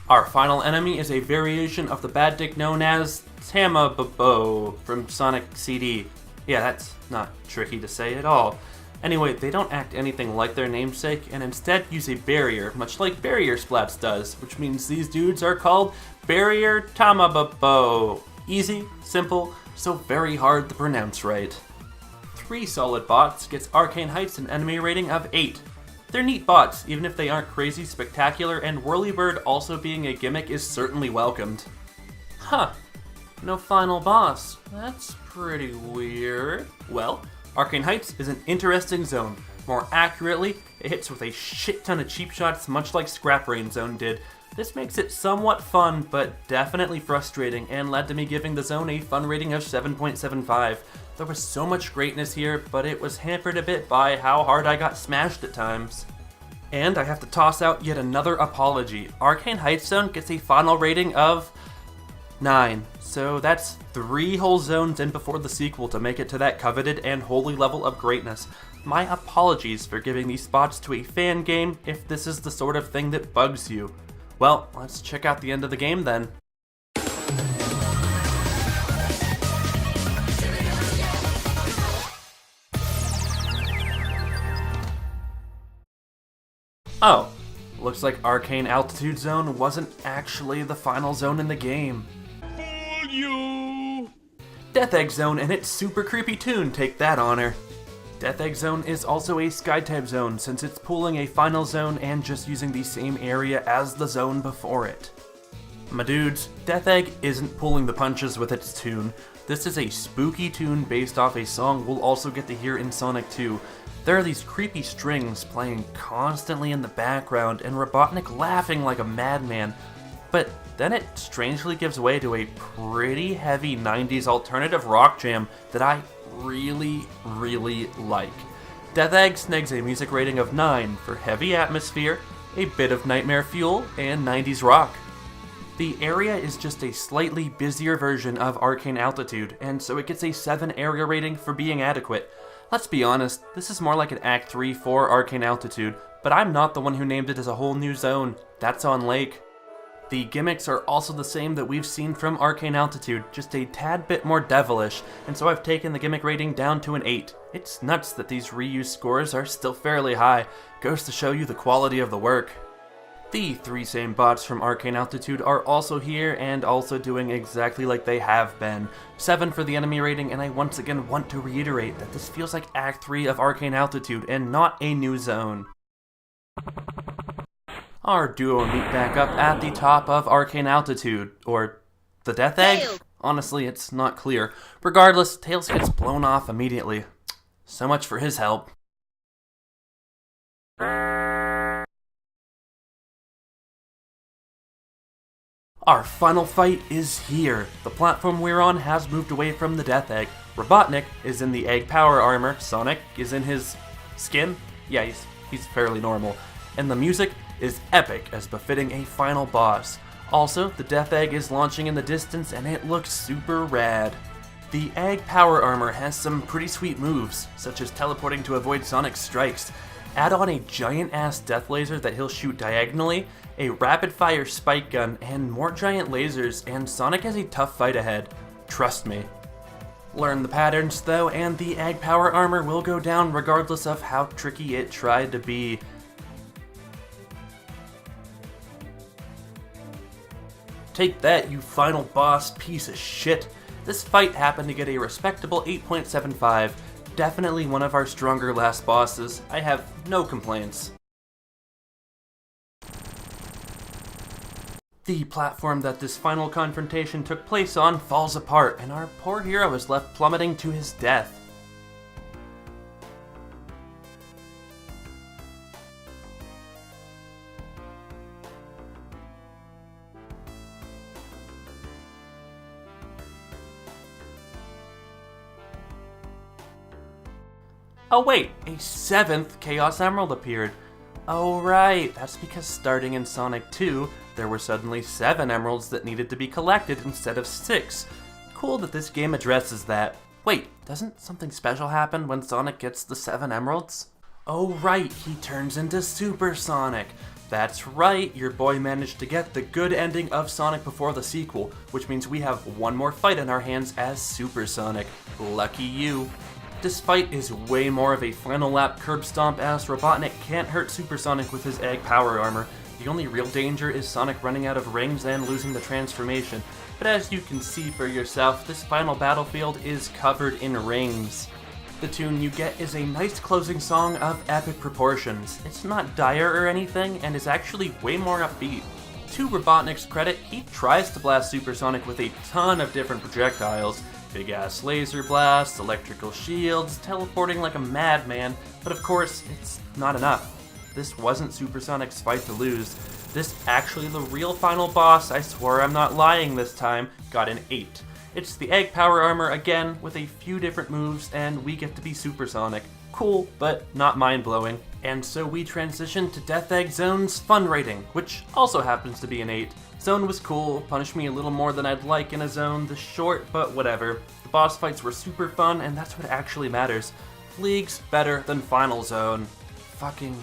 Our final enemy is a variation of the bad dick known as Tamababo from Sonic CD. Yeah, that's not tricky to say at all. Anyway, they don't act anything like their namesake and instead use a barrier, much like Barrier Splats does, which means these dudes are called Barrier Tamababo. Easy, simple, so very hard to pronounce right. 3 solid bots gets Arcane Heights an enemy rating of 8. They're neat bots, even if they aren't crazy spectacular, and Whirlybird also being a gimmick is certainly welcomed. Huh, no final boss. That's pretty weird. Well, Arcane Heights is an interesting zone. More accurately, it hits with a shit ton of cheap shots much like Scrap Brain Zone did. This makes it somewhat fun, but definitely frustrating, and led to me giving the zone a fun rating of 7.75. There was so much greatness here, but it was hampered a bit by how hard I got smashed at times. And I have to toss out yet another apology. Arcane Heights Zone gets a final rating of 9. So that's 3 whole zones in before the sequel to make it to that coveted and holy level of greatness. My apologies for giving these spots to a fan game if this is the sort of thing that bugs you. Well, let's check out the end of the game then. Oh, looks like Arcane Altitude Zone wasn't actually the final zone in the game. Fool you! Death Egg Zone and its super creepy tune take that honor. Death Egg Zone is also a Sky-type zone since it's pulling a final zone and just using the same area as the zone before it. My dudes, Death Egg isn't pulling the punches with its tune. This is a spooky tune based off a song we'll also get to hear in Sonic 2. There are these creepy strings playing constantly in the background and Robotnik laughing like a madman. But Then it strangely gives way to a pretty heavy 90s alternative rock jam that I really, really like. Death Egg snags a music rating of 9 for heavy atmosphere, a bit of nightmare fuel, and 90s rock. The area is just a slightly busier version of Arcane Altitude, and so it gets a 7 area rating for being adequate. Let's be honest, this is more like an Act 3 for Arcane Altitude, but I'm not the one who named it as a whole new zone. That's on Lake. The gimmicks are also the same that we've seen from Arcane Altitude, just a tad bit more devilish, and so I've taken the gimmick rating down to an 8. It's nuts that these reused scores are still fairly high. Goes to show you the quality of the work. The 3 same bots from Arcane Altitude are also here and also doing exactly like they have been. 7 for the enemy rating, and I once again want to reiterate that this feels like Act 3 of Arcane Altitude and not a new zone. Our duo meet back up at the top of Arcane Altitude, or the Death Egg? Honestly, it's not clear. Regardless, Tails gets blown off immediately. So much for his help. Our final fight is here. The platform we're on has moved away from the Death Egg. Robotnik is in the egg power armor. Sonic is in his skin. Yeah, he's fairly normal. And the music is epic as befitting a final boss. Also, the Death Egg is launching in the distance and it looks super rad. The egg power armor has some pretty sweet moves, such as teleporting to avoid Sonic's strikes. Add on a giant ass death laser that he'll shoot diagonally, a rapid fire spike gun, and more giant lasers, and Sonic has a tough fight ahead. Trust me. Learn the patterns though, and the egg power armor will go down regardless of how tricky it tried to be. Take that, you final boss piece of shit. This fight happened to get a respectable 8.75. Definitely one of our stronger last bosses. I have no complaints. The platform that this final confrontation took place on falls apart, and our poor hero is left plummeting to his death. Oh wait, a 7th Chaos Emerald appeared. Oh right, that's because starting in Sonic 2, there were suddenly 7 emeralds that needed to be collected instead of 6. Cool that this game addresses that. Wait, doesn't something special happen when Sonic gets the 7 emeralds? Oh right, he turns into Super Sonic. That's right, your boy managed to get the good ending of Sonic before the sequel, which means we have one more fight in our hands as Super Sonic. Lucky you. This fight is way more of a final lap curb stomp as Robotnik can't hurt Super Sonic with his egg power armor. The only real danger is Sonic running out of rings and losing the transformation. But as you can see for yourself, this final battlefield is covered in rings. The tune you get is a nice closing song of epic proportions. It's not dire or anything, and is actually way more upbeat. To Robotnik's credit, he tries to blast Super Sonic with a ton of different projectiles. Big ass laser blasts, electrical shields, teleporting like a madman, but of course, it's not enough. This wasn't Super Sonic's fight to lose. This actually the real final boss, I swear I'm not lying this time, got an 8. It's the egg power armor again, with a few different moves, and we get to be Super Sonic. Cool, but not mind-blowing. And so we transition to Death Egg Zone's fun rating, which also happens to be an 8. Zone was cool, punished me a little more than I'd like in a zone, the short, but whatever. The boss fights were super fun, and that's what actually matters. League's better than Final Zone. Fucking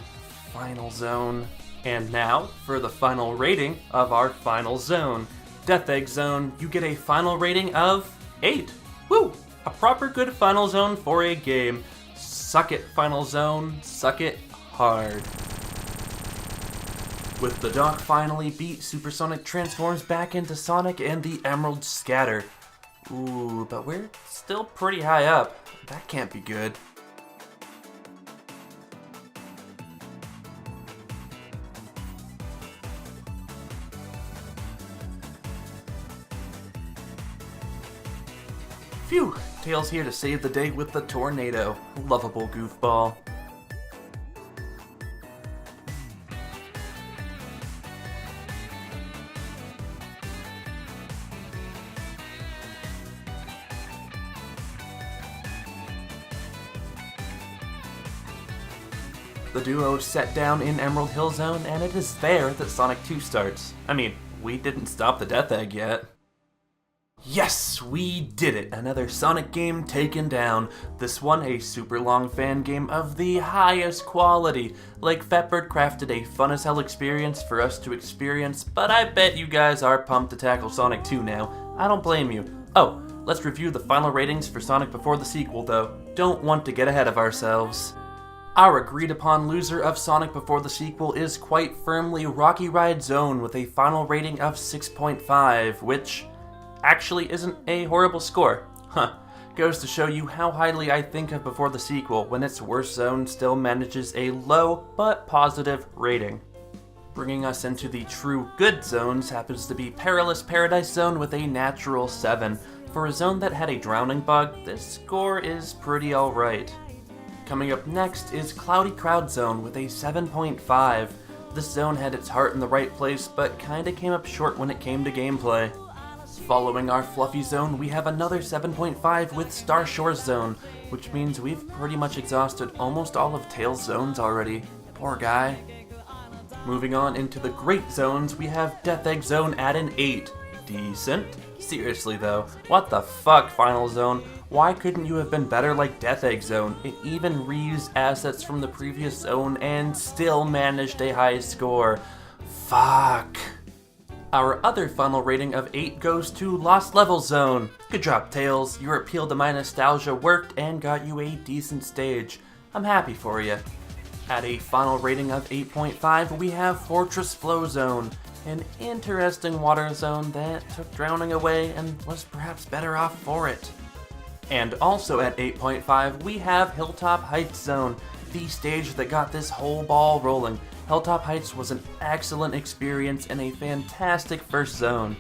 Final Zone. And now, for the final rating of our Final Zone. Death Egg Zone, you get a final rating of 8. Woo! A proper good Final Zone for a game. Suck it, Final Zone. Suck it hard. With the dock finally beat, Super Sonic transforms back into Sonic and the emeralds scatter. Ooh, but we're still pretty high up. That can't be good. Phew, Tails here to save the day with the tornado. Lovable goofball. The duo is set down in Emerald Hill Zone, and it is there that Sonic 2 starts. I mean, we didn't stop the Death Egg yet. Yes, we did it! Another Sonic game taken down. This one a super long fan game of the highest quality. Like Fatbird crafted a fun as hell experience for us to experience, but I bet you guys are pumped to tackle Sonic 2 now. I don't blame you. Oh, let's review the final ratings for Sonic before the sequel though. Don't want to get ahead of ourselves. Our agreed upon loser of Sonic before the sequel is quite firmly Rocky Ride Zone with a final rating of 6.5, which actually isn't a horrible score. Huh. Goes to show you how highly I think of before the sequel when its worst zone still manages a low but positive rating. Bringing us into the true good zones happens to be Perilous Paradise Zone with a natural 7. For a zone that had a drowning bug, this score is pretty alright. Coming up next is Cloudy Crowd Zone with a 7.5. This zone had its heart in the right place, but kinda came up short when it came to gameplay. Following our fluffy zone, we have another 7.5 with Star Shores Zone, which means we've pretty much exhausted almost all of Tails' zones already. Poor guy. Moving on into the great zones, we have Death Egg Zone at an 8. Decent. Seriously though, what the fuck, Final Zone? Why couldn't you have been better like Death Egg Zone? It even reused assets from the previous zone and still managed a high score. Fuck. Our other final rating of 8 goes to Lost Level Zone. Good job, Tails. Your appeal to my nostalgia worked and got you a decent stage. I'm happy for you. At a final rating of 8.5, we have Fortress Flow Zone, an interesting water zone that took drowning away and was perhaps better off for it. And also at 8.5, we have Hilltop Heights Zone, the stage that got this whole ball rolling. Hilltop Heights was an excellent experience and a fantastic first zone.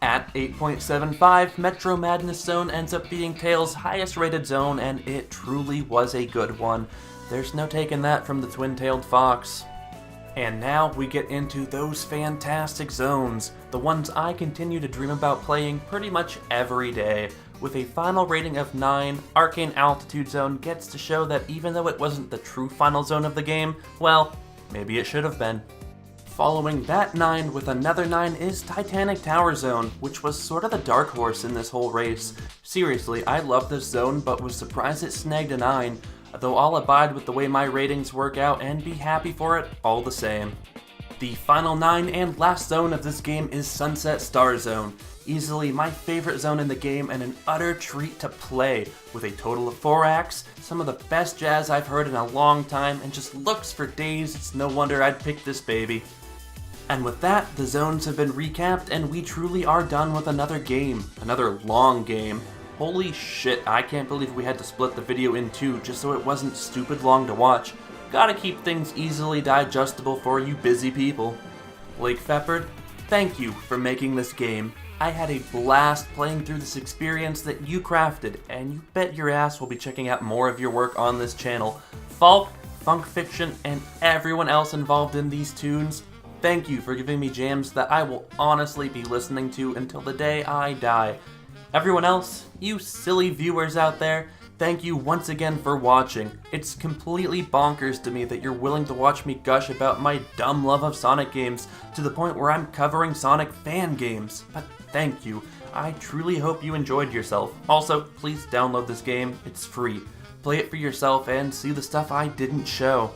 At 8.75, Metro Madness Zone ends up being Tails' highest rated zone, and it truly was a good one. There's no taking that from the twin-tailed fox. And now we get into those fantastic zones, the ones I continue to dream about playing pretty much every day. With a final rating of 9, Arcane Altitude Zone gets to show that even though it wasn't the true final zone of the game, well, maybe it should have been. Following that 9 with another 9 is Titanic Tower Zone, which was sort of the dark horse in this whole race. Seriously, I love this zone, but was surprised it snagged a 9, though I'll abide with the way my ratings work out and be happy for it all the same. The final 9 and last zone of this game is Sunset Star Zone. Easily my favorite zone in the game and an utter treat to play. With a total of 4 acts, some of the best jazz I've heard in a long time, and just looks for days, it's no wonder I'd pick this baby. And with that, the zones have been recapped and we truly are done with another game. Another long game. Holy shit, I can't believe we had to split the video in 2 just so it wasn't stupid long to watch. Gotta keep things easily digestible for you busy people. Blake Feppard, thank you for making this game. I had a blast playing through this experience that you crafted, and you bet your ass will be checking out more of your work on this channel. Falk, Funk Fiction, and everyone else involved in these tunes, thank you for giving me jams that I will honestly be listening to until the day I die. Everyone else, you silly viewers out there, thank you once again for watching. It's completely bonkers to me that you're willing to watch me gush about my dumb love of Sonic games to the point where I'm covering Sonic fan games. But thank you. I truly hope you enjoyed yourself. Also, please download this game. It's free. Play it for yourself and see the stuff I didn't show.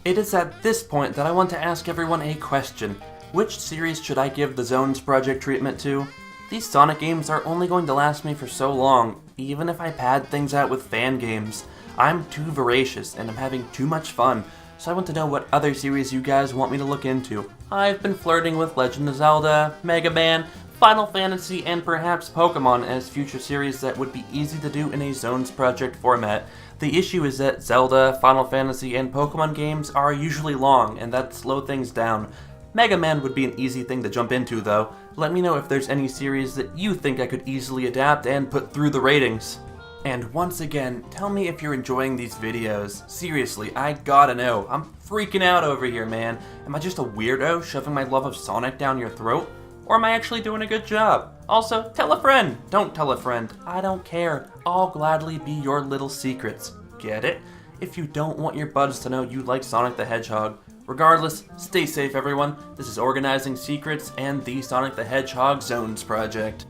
It is at this point that I want to ask everyone a question. Which series should I give the Zones Project treatment to? These Sonic games are only going to last me for so long, even if I pad things out with fan games. I'm too voracious and I'm having too much fun, so I want to know what other series you guys want me to look into. I've been flirting with Legend of Zelda, Mega Man, Final Fantasy, and perhaps Pokemon as future series that would be easy to do in a Zones Project format. The issue is that Zelda, Final Fantasy, and Pokemon games are usually long, and that slow things down. Mega Man would be an easy thing to jump into though. Let me know if there's any series that you think I could easily adapt and put through the ratings. And once again, tell me if you're enjoying these videos. Seriously, I gotta know. I'm freaking out over here, man. Am I just a weirdo shoving my love of Sonic down your throat? Or am I actually doing a good job? Also, tell a friend. Don't tell a friend. I don't care. I'll gladly be your little secrets. Get it? if you don't want your buds to know you like Sonic the Hedgehog. Regardless, stay safe everyone. This is Organizing Secrets and the Sonic the Hedgehog Zones project.